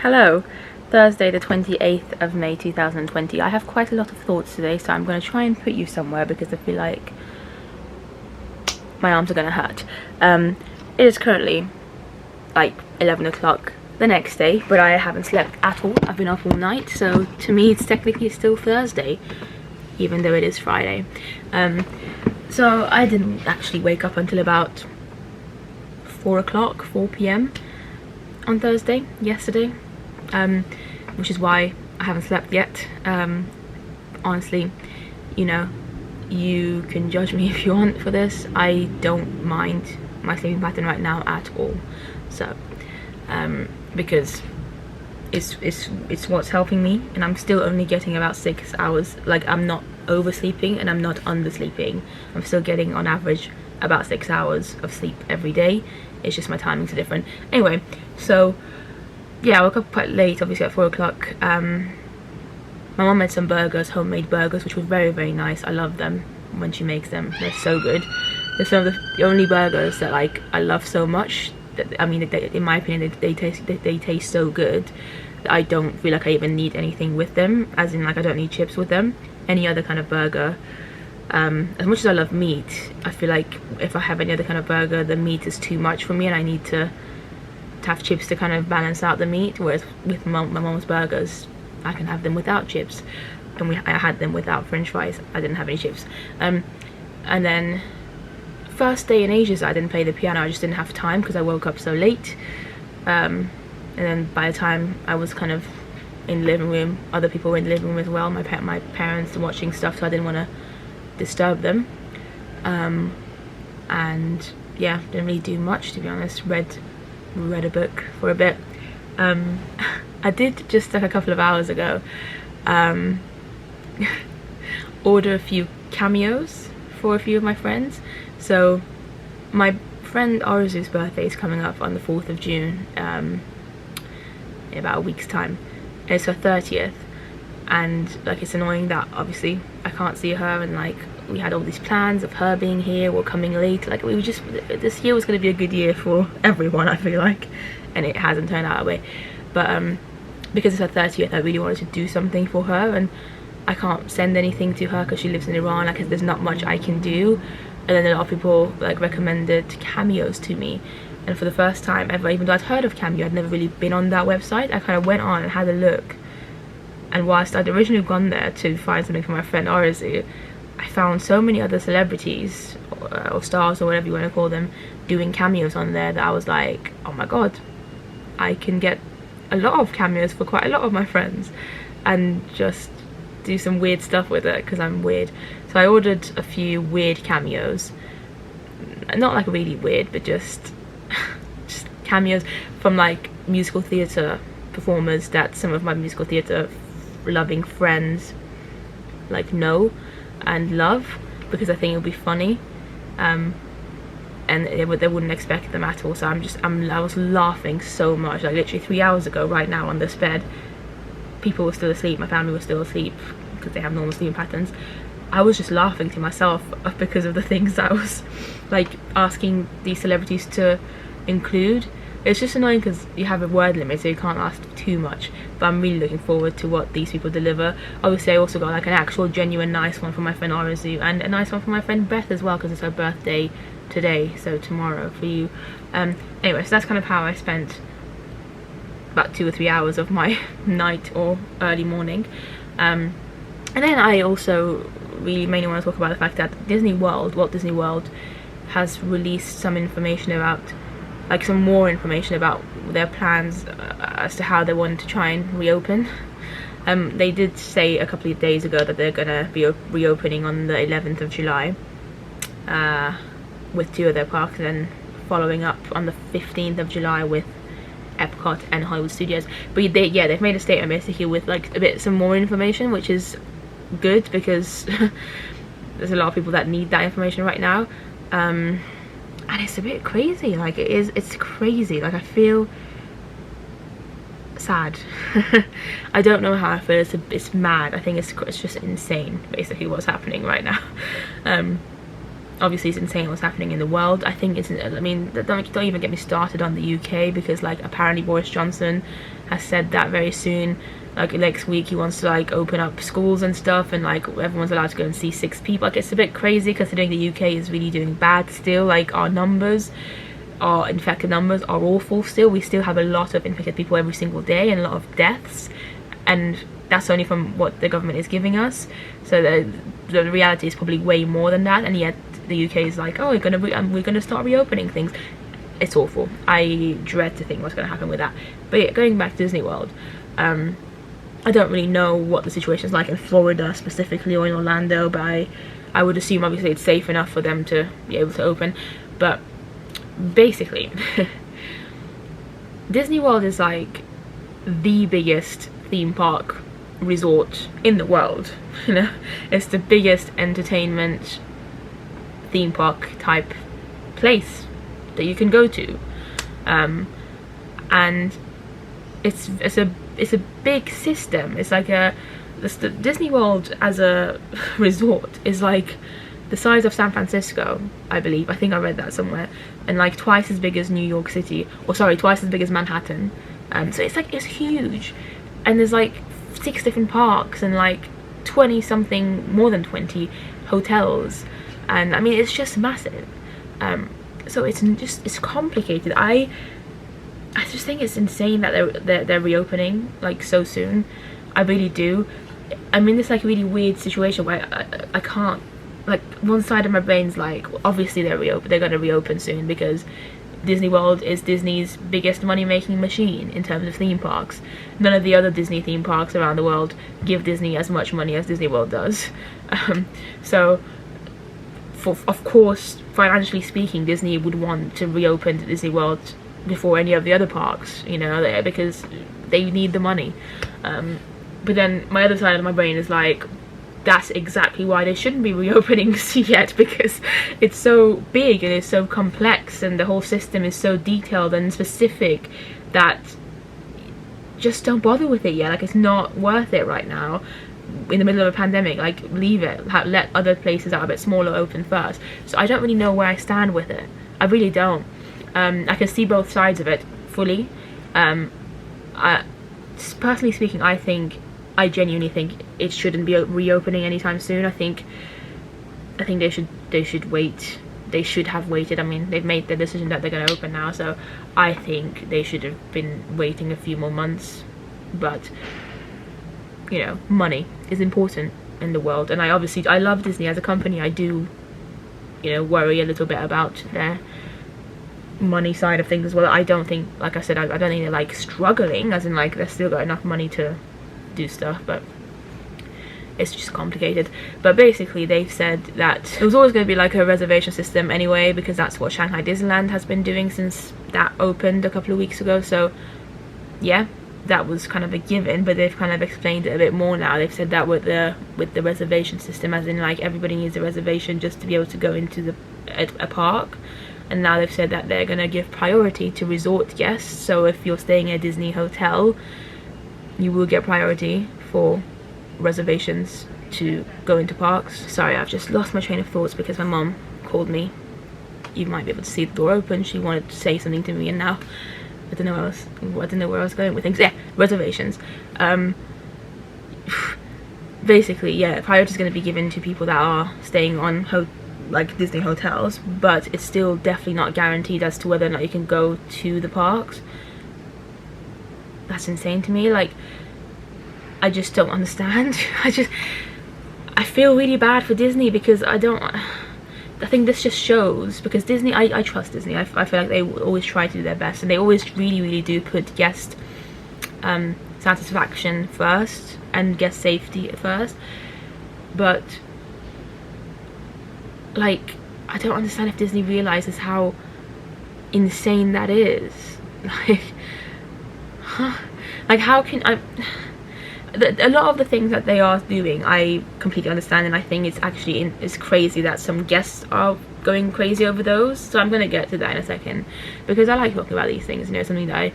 Hello, Thursday the 28th of May 2020. I have quite a lot of thoughts today, so I'm going to try and put you somewhere because I feel like my arms are going to hurt. It is currently like 11 o'clock the next day, but I haven't slept at all. I've been up all night, so to me it's technically still Thursday, even though it is Friday. So I didn't actually wake up until about 4 p.m. on Thursday, yesterday. Which is why I haven't slept yet. Honestly, you know, you can judge me if you want for this. I don't mind my sleeping pattern right now at all. So, because it's what's helping me, and I'm still only getting about 6 hours. Like, I'm not oversleeping and I'm not undersleeping. I'm still getting on average about 6 hours of sleep every day. It's just my timings are different. Anyway, so yeah, I woke up quite late, obviously at 4 o'clock. My mom made some burgers, homemade burgers, which were very, very nice. I love them when she makes them. They're so good. They're some of the only burgers that like I love so much. That, I mean, in my opinion, they taste so good that I don't feel like I even need anything with them. As in, like, I don't need chips with them. Any other kind of burger. As much as I love meat, I feel like if I have any other kind of burger, the meat is too much for me, and I need to have chips to kind of balance out the meat. Whereas with my mom's burgers, I can have them without chips, and I had them without french fries. I didn't have any chips. And then first day in ages I didn't play the piano. I just didn't have time because I woke up so late. And then by the time I was kind of in the living room, other people were in the living room as well. My parents were watching stuff, so I didn't want to disturb them. And yeah, didn't really do much, to be honest. Read a book for a bit. I did just like a couple of hours ago order a few cameos for a few of my friends. So my friend Arzu's birthday is coming up on the 4th of June, in about a week's time. And it's her 30th, and like, it's annoying that obviously I can't see her, and like, we had all these plans of her being here or coming late. Like, we were just, this year was going to be a good year for everyone, I feel like, and it hasn't turned out that way. But because it's her 30th, I really wanted to do something for her, and I can't send anything to her because she lives in Iran. Like, there's not much I can do. And then a lot of people like recommended cameos to me, and for the first time ever, even though I'd heard of Cameo, I'd never really been on that website. I kind of went on and had a look, and whilst I'd originally gone there to find something for my friend Arzu, I found so many other celebrities or stars or whatever you want to call them doing cameos on there that I was like, oh my god, I can get a lot of cameos for quite a lot of my friends and just do some weird stuff with it because I'm weird. So I ordered a few weird cameos, not like really weird, but just cameos from like musical theatre performers that some of my musical theatre loving friends like know and love, because I think it'll be funny, and they wouldn't expect them at all. So I was laughing so much. Like, literally 3 hours ago right now on this bed, people were still asleep, my family was still asleep because they have normal sleeping patterns. I was just laughing to myself because of the things that I was like asking these celebrities to include. It's just annoying because you have a word limit, so you can't ask too much, but I'm really looking forward to what these people deliver. Obviously, I also got like an actual genuine nice one from my friend Arzu, and a nice one from my friend Beth as well, because it's her birthday today, so tomorrow for you. Anyway, so that's kind of how I spent about 2 or 3 hours of my night or early morning. And then I also really mainly want to talk about the fact that Walt Disney World has released some information about, like, some more information about their plans as to how they want to try and reopen. They did say a couple of days ago that they're gonna be reopening on the 11th of July with 2 of their parks, and following up on the 15th of July with Epcot and Hollywood Studios. But they've made a statement basically with like some more information, which is good because there's a lot of people that need that information right now. And it's a bit crazy. Like, it's crazy. Like, I feel sad. I don't know how I feel. It's mad. I think it's just insane basically what's happening right now. Obviously it's insane what's happening in the world. I think it's, I mean, don't even get me started on the UK, because like apparently Boris Johnson has said that very soon, like next week, he wants to like open up schools and stuff, and like everyone's allowed to go and see 6 people. Like, it's a bit crazy considering the UK is really doing bad still. Like, our infected numbers are awful still. We still have a lot of infected people every single day and a lot of deaths, and that's only from what the government is giving us. So the reality is probably way more than that, and yet the UK is like, oh, we're gonna start reopening things. It's awful. I dread to think what's gonna happen with that. But yeah, going back to Disney World, I don't really know what the situation is like in Florida specifically, or in Orlando, but I would assume obviously it's safe enough for them to be able to open. But basically Disney World is like the biggest theme park resort in the world. You know, it's the biggest entertainment theme park type place that you can go to, and it's a big system. It's like the Disney World as a resort is like the size of San Francisco, I believe. I think I read that somewhere, and like twice as big as New York City, or sorry, twice as big as Manhattan. So it's huge, and there's like 6 different parks and like 20 something, more than 20 hotels, and I mean it's just massive. So it's complicated. I just think it's insane that they're reopening like so soon. I really do. I'm in this like really weird situation where I can't, like, one side of my brain's like, obviously they're gonna reopen soon, because Disney World is Disney's biggest money-making machine in terms of theme parks. None of the other Disney theme parks around the world give Disney as much money as Disney World does. So of course, financially speaking, Disney would want to reopen Disney World before any of the other parks, you know, because they need the money. But then my other side of my brain is like, that's exactly why they shouldn't be reopening yet, because it's so big and it's so complex, and the whole system is so detailed and specific that just don't bother with it yet. Like, it's not worth it right now in the middle of a pandemic. Like, leave it, let other places that are a bit smaller open first. So I don't really know where I stand with it. I really don't. I can see both sides of it fully. Personally speaking, I genuinely think it shouldn't be reopening anytime soon. I think they should wait. They should have waited. I mean, they've made the decision that they're going to open now, so I think they should have been waiting a few more months. But you know, money is important in the world, and I love Disney as a company. I do, you know, worry a little bit about their money side of things as well. I don't think, like I said, I don't think they're like struggling, as in like they've still got enough money to do stuff, but it's just complicated. But basically they've said that there was always going to be like a reservation system anyway, because that's what Shanghai Disneyland has been doing since that opened a couple of weeks ago. So yeah, that was kind of a given, but they've kind of explained it a bit more now. They've said that with the reservation system, as in like everybody needs a reservation just to be able to go into a park. And now they've said that they're going to give priority to resort guests. So if you're staying in a Disney hotel, you will get priority for reservations to go into parks. Sorry, I've just lost my train of thoughts because my mom called me. You might be able to see the door open. She wanted to say something to me, and now I don't know where I was going with things. Yeah, reservations. Basically, yeah, priority is going to be given to people that are staying on like Disney hotels, but it's still definitely not guaranteed as to whether or not you can go to the parks. That's insane to me. Like, I just don't understand. I feel really bad for Disney, because I think this just shows, because Disney, I trust Disney. I feel like they always try to do their best, and they always really do put guest satisfaction first and guest safety first. But like, I don't understand if Disney realizes how insane that is. Like, like, how can a lot of the things that they are doing, I completely understand, and I think it's actually it's crazy that some guests are going crazy over those. So I'm going to get to that in a second, because I like talking about these things, you know, something that I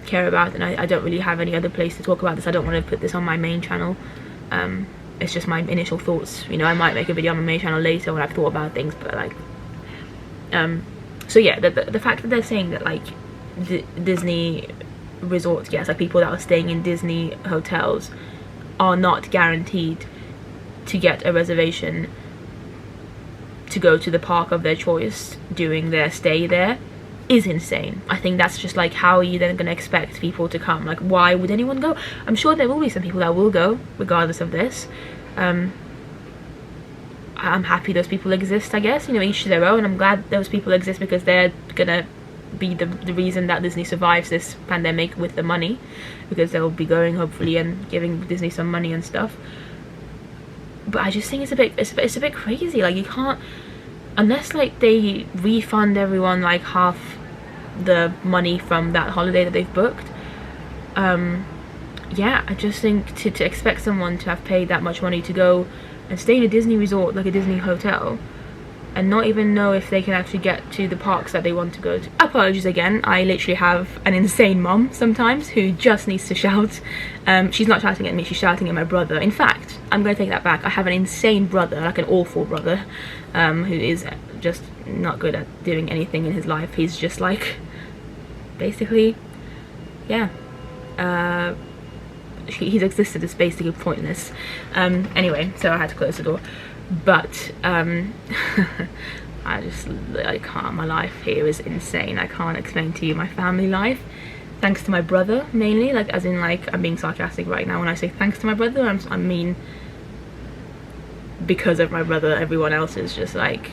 care about, and I don't really have any other place to talk about this. I don't want to put this on my main channel. it's just my initial thoughts. You know, I might make a video on my main channel later when I've thought about things, but like so yeah, the fact that they're saying that like Disney resort guests, like people that are staying in Disney hotels, are not guaranteed to get a reservation to go to the park of their choice during their stay there is insane. I think that's just like, how are you then going to expect people to come? Like, why would anyone go? I'm sure there will be some people that will go regardless of this. I'm happy those people exist, I guess, you know, each to their own. I'm glad those people exist because they're gonna be the reason that Disney survives this pandemic with the money, because they'll be going hopefully and giving Disney some money and stuff. But I just think it's a bit crazy. Like, you can't, unless like they refund everyone like half the money from that holiday that they've booked. Yeah, I just think to expect someone to have paid that much money to go and stay in a Disney resort, like a Disney hotel, and not even know if they can actually get to the parks that they want to go to. Apologies again, I literally have an insane mom sometimes who just needs to shout. She's not shouting at me, she's shouting at my brother. In fact, I'm going to take that back. I have an insane brother, like an awful brother, who is just not good at doing anything in his life. He's just like, basically, yeah, his existence is basically pointless. Anyway, so I had to close the door. But I can't, my life here is insane. I can't explain to you my family life, thanks to my brother mainly, like, as in, like, I'm being sarcastic right now when I say thanks to my brother. I mean because of my brother, everyone else is just like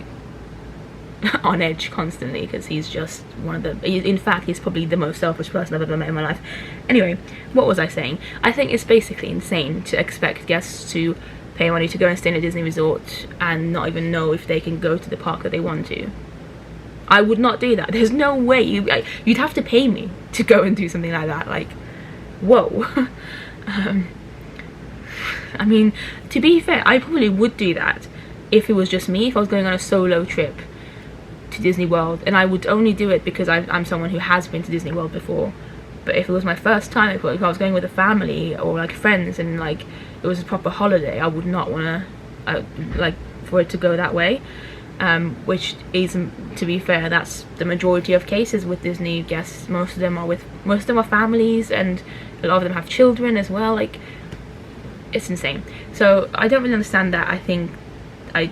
on edge constantly, because he's just one of the, in fact he's probably the most selfish person I've ever met in my life. Anyway, what was I saying? I think it's basically insane to expect guests to pay money to go and stay in a Disney resort and not even know if they can go to the park that they want to. I would not do that. There's no way. You'd have to pay me to go and do something like that. Like, whoa. I mean, to be fair, I probably would do that if it was just me, if I was going on a solo trip to Disney World, and I would only do it because I'm someone who has been to Disney World before. But if it was my first time, if I was going with a family or like friends and like it was a proper holiday, I would not want to like for it to go that way, which is, to be fair, that's the majority of cases with Disney guests. Most of them are families, and a lot of them have children as well. Like, it's insane. So I don't really understand that. I think I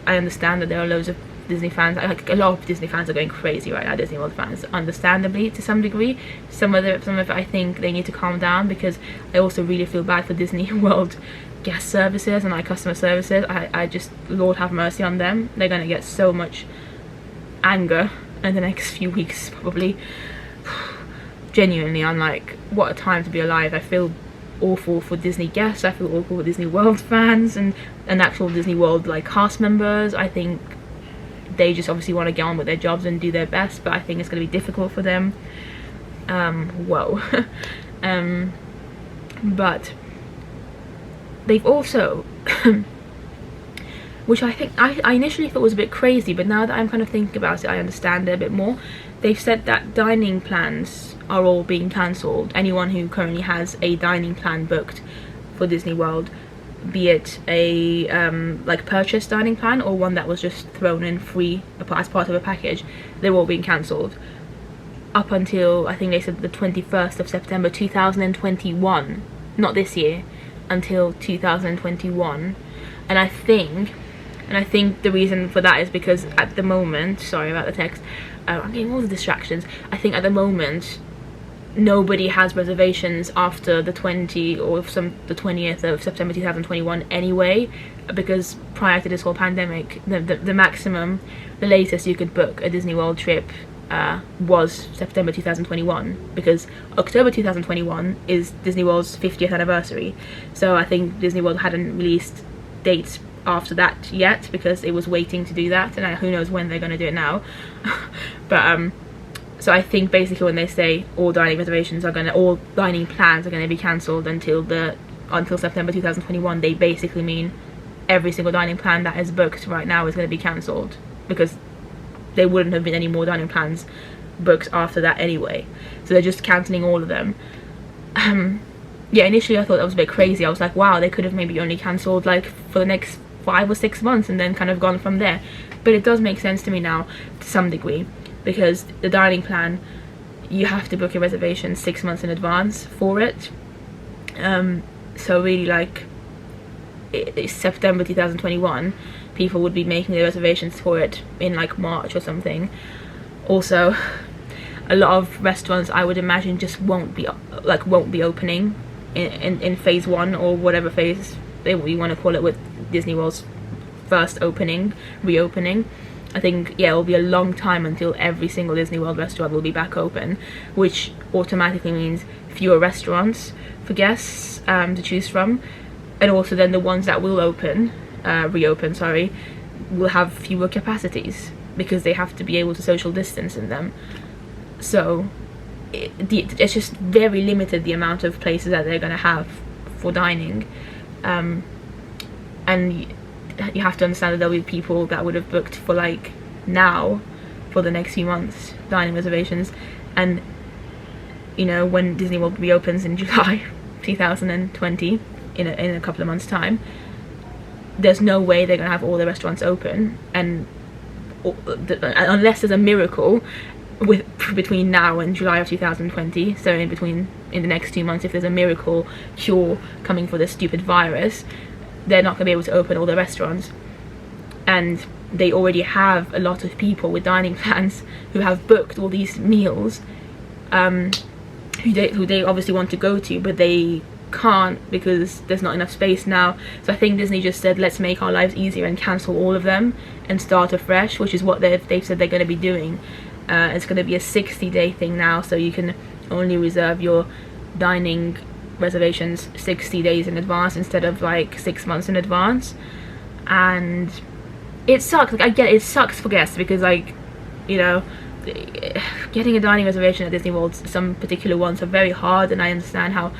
understand that there are loads of Disney fans, like a lot of Disney fans are going crazy right now, Disney World fans, understandably to some degree. Some of it I think they need to calm down, because I also really feel bad for Disney World guest services and like customer services. I just, Lord have mercy on them. They're gonna get so much anger in the next few weeks probably. Genuinely, I'm like, what a time to be alive. I feel awful for Disney guests, I feel awful for Disney World fans and actual Disney World like cast members. I think they just obviously want to get on with their jobs and do their best, but I think it's going to be difficult for them. Whoa. But they've also which I think I initially thought was a bit crazy, but now that I'm kind of thinking about it, I understand it a bit more. They've said that dining plans are all being cancelled. Anyone who currently has a dining plan booked for Disney World, be it a like purchase dining plan or one that was just thrown in free as part of a package, they're all being cancelled up until, I think they said, the 21st of September 2021, not this year, until 2021. And I think the reason for that is because at the moment, sorry about the text, I'm getting all the distractions. I think at the moment nobody has reservations after the 20th of September 2021 anyway, because prior to this whole pandemic, the maximum, the latest you could book a Disney World trip was September 2021, because October 2021 is Disney World's 50th anniversary. So I think Disney World hadn't released dates after that yet, because it was waiting to do that, and who knows when they're going to do it now. But so I think basically when they say all dining plans are going to be cancelled until September 2021, they basically mean every single dining plan that is booked right now is going to be cancelled, because there wouldn't have been any more dining plans booked after that anyway. So they're just cancelling all of them. yeah, initially I thought that was a bit crazy. I was like, wow, they could have maybe only cancelled like for the next 5 or 6 months and then kind of gone from there. But it does make sense to me now to some degree, because the dining plan, you have to book your reservation 6 months in advance for it. So really, like, it's September 2021, people would be making their reservations for it in like March or something. Also, a lot of restaurants, I would imagine, just won't be opening in phase 1 or whatever phase you want to call it, with Disney World's first reopening. I think, yeah, it'll be a long time until every single Disney World restaurant will be back open, which automatically means fewer restaurants for guests to choose from, and also then the ones that will reopen, will have fewer capacities because they have to be able to social distance in them. So it's just very limited, the amount of places that they're going to have for dining, and you have to understand that there'll be people that would have booked for like now for the next few months dining reservations, and you know, when Disney World reopens in July 2020, in a couple of months time, there's no way they're gonna have all the restaurants open, and unless there's a miracle between now and July of 2020, so in the next 2 months, if there's a miracle cure coming for this stupid virus, they're not going to be able to open all the restaurants. And they already have a lot of people with dining plans who have booked all these meals, who they obviously want to go to, but they can't because there's not enough space now. So I think Disney just said, let's make our lives easier and cancel all of them and start afresh, which is what they've said they're going to be doing. It's going to be a 60-day thing now, so you can only reserve your dining reservations 60 days in advance instead of like 6 months in advance. And it sucks, like, I get it sucks for guests, because, like, you know, getting a dining reservation at Disney World, some particular ones are very hard, and I understand how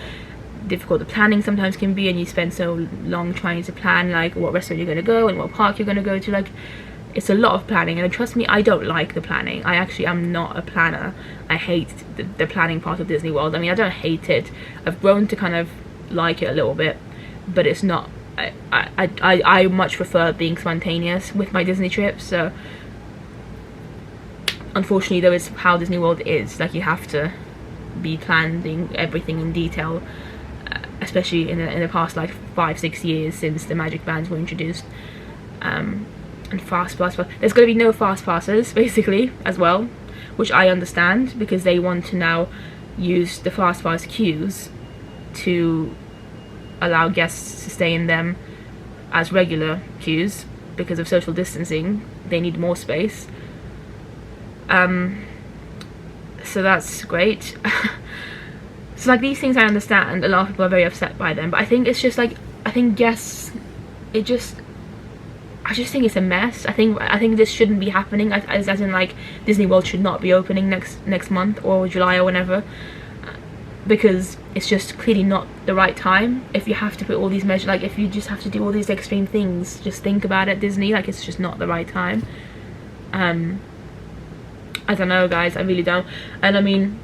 difficult the planning sometimes can be, and you spend so long trying to plan like what restaurant you're going to go and what park you're going to go to. Like, it's a lot of planning, and trust me, I don't like the planning. I actually am not a planner. I hate the planning part of Disney World. I mean, I don't hate it. I've grown to kind of like it a little bit, but it's not. I much prefer being spontaneous with my Disney trips. So unfortunately, though, it's how Disney World is. Like, you have to be planning everything in detail, especially in the past like 5-6 years since the Magic Bands were introduced. And fast pass, there's going to be no fast passes basically as well, which I understand, because they want to now use the fast pass queues to allow guests to stay in them as regular queues. Because of social distancing, they need more space. So that's great. So like, these things I understand, a lot of people are very upset by them, but I think it's just like, I think guests, I just think it's a mess. I think this shouldn't be happening, as in like Disney World should not be opening next month or July or whenever, because it's just clearly not the right time. If you have to put all these measures, like if you just have to do all these extreme things, just think about it, Disney, like it's just not the right time. I don't know, guys, I really don't. And I mean,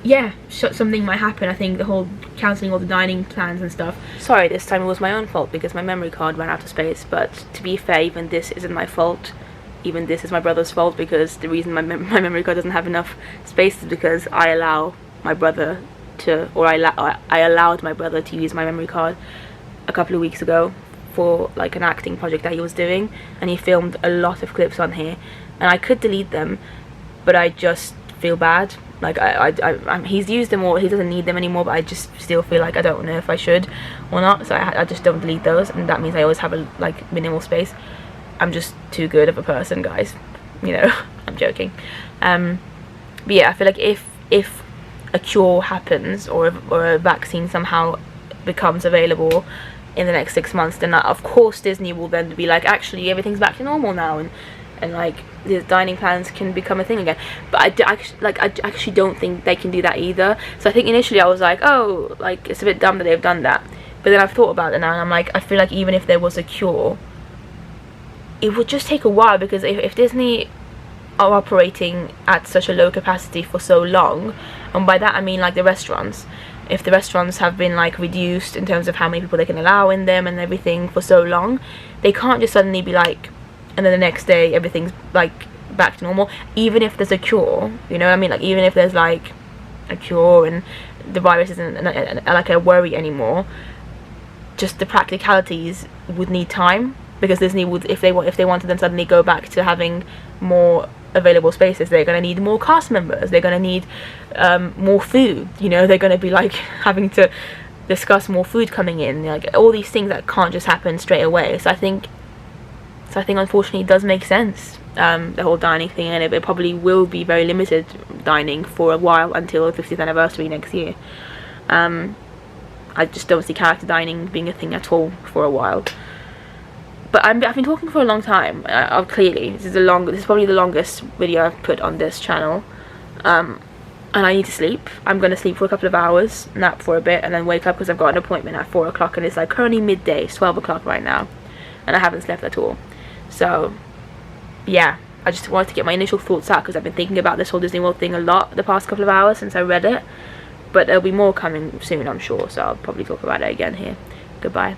yeah, something might happen. I think the whole cancelling all the dining plans and stuff. Sorry, this time it was my own fault because my memory card ran out of space, but to be fair, even this isn't my fault. Even this is my brother's fault, because the reason my memory card doesn't have enough space is because I allow my brother to, or I allowed my brother to use my memory card a couple of weeks ago for like an acting project that he was doing, and he filmed a lot of clips on here, and I could delete them, but I just feel bad. Like, he's used them all, he doesn't need them anymore, but I just still feel like I don't know if I should or not, so I just don't delete those, and that means I always have a like minimal space. I'm just too good of a person, guys, you know. I'm joking. But yeah, I feel like if a cure happens, or a vaccine somehow becomes available in the next 6 months, then of course Disney will then be like, actually everything's back to normal now, and like the dining plans can become a thing again. But I actually don't think they can do that either. So I think initially I was like, oh, like it's a bit dumb that they've done that, but then I've thought about it now, and I'm like, I feel like even if there was a cure, it would just take a while, because if Disney are operating at such a low capacity for so long, and by that I mean like the restaurants, if the restaurants have been like reduced in terms of how many people they can allow in them and everything for so long, they can't just suddenly be like, and then the next day everything's like back to normal. Even if there's a cure, you know what I mean, like even if there's like a cure and the virus isn't like a worry anymore, just the practicalities would need time, because Disney would, if they want to then suddenly go back to having more available spaces, they're going to need more cast members, they're going to need more food, you know, they're going to be like having to discuss more food coming in, like all these things that can't just happen straight away. So I think unfortunately it does make sense, the whole dining thing, and it probably will be very limited dining for a while until the 50th anniversary next year. I just don't see character dining being a thing at all for a while. But I've been talking for a long time. Clearly, this is probably the longest video I've put on this channel. And I need to sleep. I'm going to sleep for a couple of hours, nap for a bit, and then wake up because I've got an appointment at 4 o'clock, and it's like currently midday, it's 12 o'clock right now, and I haven't slept at all. So, yeah, I just wanted to get my initial thoughts out because I've been thinking about this whole Disney World thing a lot the past couple of hours since I read it. But there'll be more coming soon, I'm sure, so I'll probably talk about it again here. Goodbye.